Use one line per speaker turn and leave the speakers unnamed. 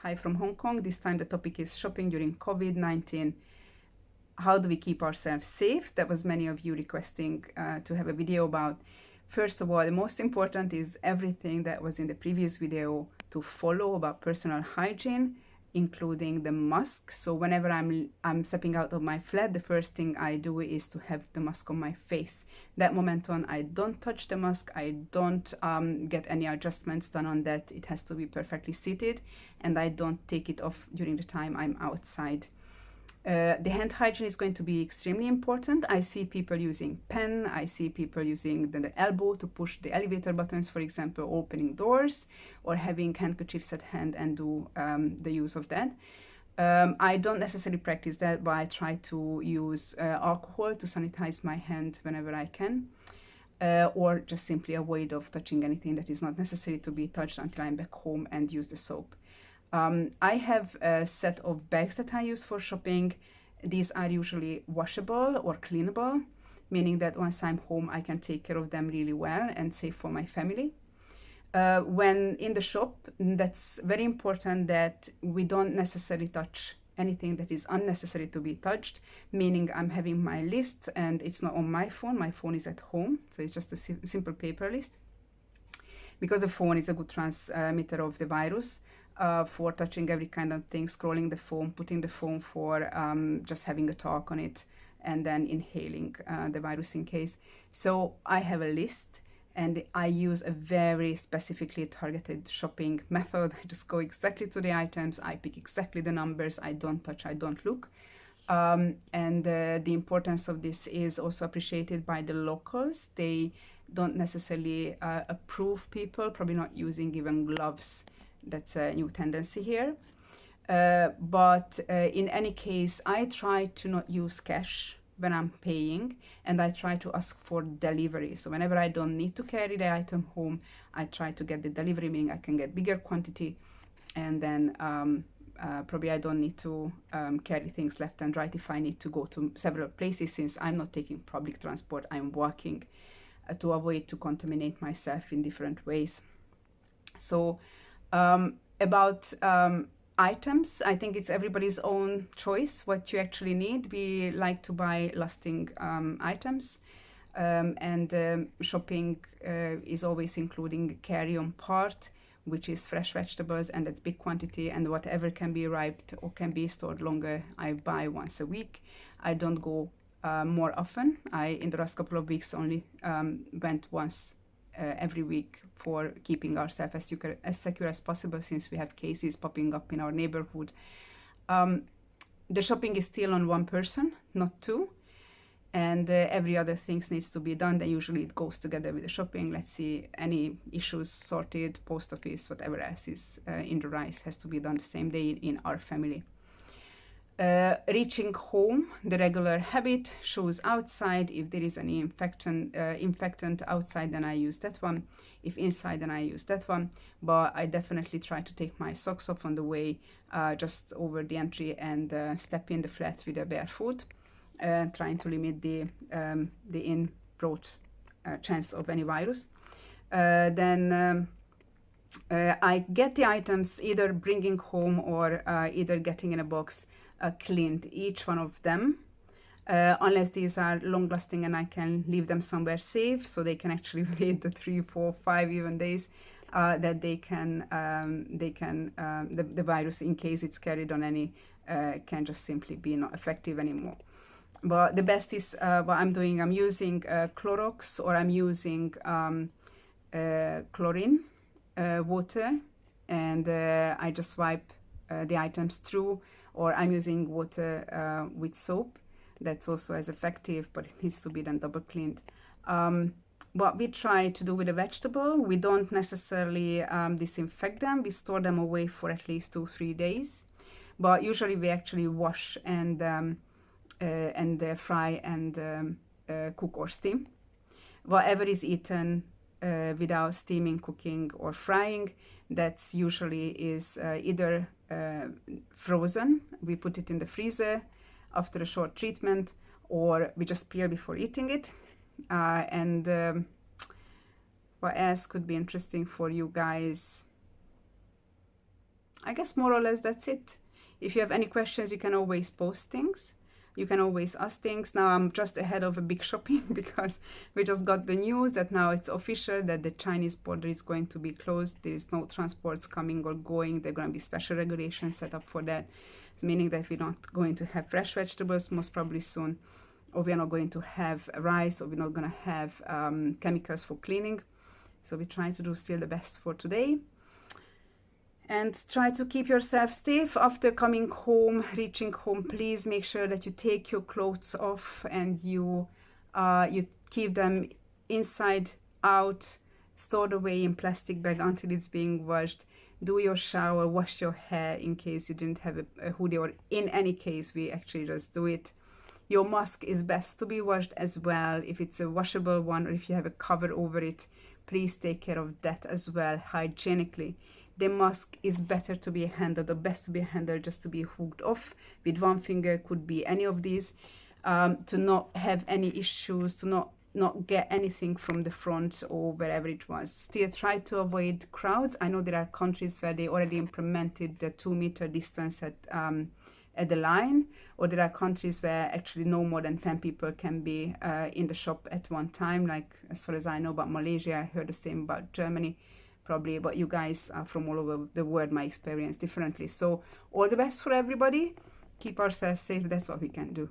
Hi from Hong Kong. This time the topic is shopping during COVID-19. How do we keep ourselves safe? That was many of you requesting to have a video about. First of all, the most important is everything that was in the previous video to follow about personal hygiene, including the mask. So whenever I'm stepping out of my flat, the first thing I do is to have the mask on my face. That moment on, I don't touch the mask. I don't get any adjustments done on that. It has to be perfectly seated, and I don't take it off during the time I'm outside. The hand hygiene is going to be extremely important. I see people using pen, I see people using the elbow to push the elevator buttons, for example, opening doors, or having handkerchiefs at hand and do the use of that. I don't necessarily practice that, but I try to use alcohol to sanitize my hand whenever I can. Or just simply avoid of touching anything that is not necessary to be touched until I'm back home and use the soap. I have a set of bags that I use for shopping. These are usually washable or cleanable, meaning that once I'm home, I can take care of them really well and safe for my family. When in the shop, that's very important that we don't necessarily touch anything that is unnecessary to be touched, meaning I'm having my list and it's not on my phone. My phone is at home, so it's just a simple paper list. Because the phone is a good transmitter of the virus, for touching every kind of thing, scrolling the phone, putting the phone for just having a talk on it, and then inhaling the virus in case. So I have a list, and I use a very specifically targeted shopping method. I just go exactly to the items, I pick exactly the numbers, I don't touch, I don't look. And the importance of this is also appreciated by the locals. They don't necessarily approve people probably not using even gloves. That's a new tendency here. But in any case, I try to not use cash when I'm paying, and I try to ask for delivery. So whenever I don't need to carry the item home, I try to get the delivery, meaning I can get bigger quantity, and then probably I don't need to carry things left and right if I need to go to several places, since I'm not taking public transport, I'm walking to avoid to contaminate myself in different ways. So about items, I think it's everybody's own choice what you actually need. We like to buy lasting items, and shopping is always including carry-on part, which is fresh vegetables, and that's big quantity, and whatever can be ripe or can be stored longer, I buy once a week. I don't go more often. I, in the last couple of weeks, only went once every week for keeping ourselves as secure as possible, since we have cases popping up in our neighborhood. The shopping is still on one person, not two, and every other things needs to be done. Then usually it goes together with the shopping. Let's see, any issues sorted, post office, whatever else is in the rice has to be done the same day in our family. Reaching home, the regular habit, shoes outside. If there is any infectant outside, then I use that one. If inside, then I use that one. But I definitely try to take my socks off on the way, just over the entry, and step in the flat with a bare foot, trying to limit the in-brought chance of any virus. Then I get the items either bringing home or either getting in a box, cleaned, each one of them, unless these are long lasting and I can leave them somewhere safe, so they can actually wait the 3, 4, 5 even days, that the virus, in case it's carried on any, can just simply be not effective anymore. But the best is what I'm doing. I'm using Clorox, or I'm using chlorine water, and I just wipe the items through, or I'm using water with soap. That's also as effective, but it needs to be then double cleaned. What we try to do with a vegetable, we don't necessarily disinfect them. We store them away for at least 2-3 days, but usually we actually wash and fry and cook or steam. Whatever is eaten without steaming, cooking, or frying, that's usually is either frozen, we put it in the freezer after a short treatment, or we just peel before eating it. And what else could be interesting for you guys? I guess more or less that's it. If you have any questions, you can always post things. You can always ask things. Now I'm just ahead of a big shopping because we just got the news that now it's official that the Chinese border is going to be closed. There is no transports coming or going. There are going to be special regulations set up for that, meaning that we're not going to have fresh vegetables most probably soon, or we're not going to have rice, or we're not going to have chemicals for cleaning. So we try to do still the best for today. And try to keep yourself safe after coming home, reaching home. Please make sure that you take your clothes off and you keep them inside out, stored away in plastic bag until it's being washed. Do your shower, wash your hair in case you didn't have a hoodie, or in any case we actually just do it. Your mask is best to be washed as well. If it's a washable one, or if you have a cover over it, please take care of that as well hygienically. The mask is better to be handled, or best to be handled just to be hooked off with one finger, could be any of these, to not have any issues, to not get anything from the front or wherever it was. Still try to avoid crowds. I know there are countries where they already implemented the 2 meter distance at the line, or there are countries where actually no more than 10 people can be in the shop at one time, like as far as I know about Malaysia. I heard the same about Germany. Probably about you guys from all over the world might experience differently. So all the best for everybody. Keep ourselves safe. That's what we can do.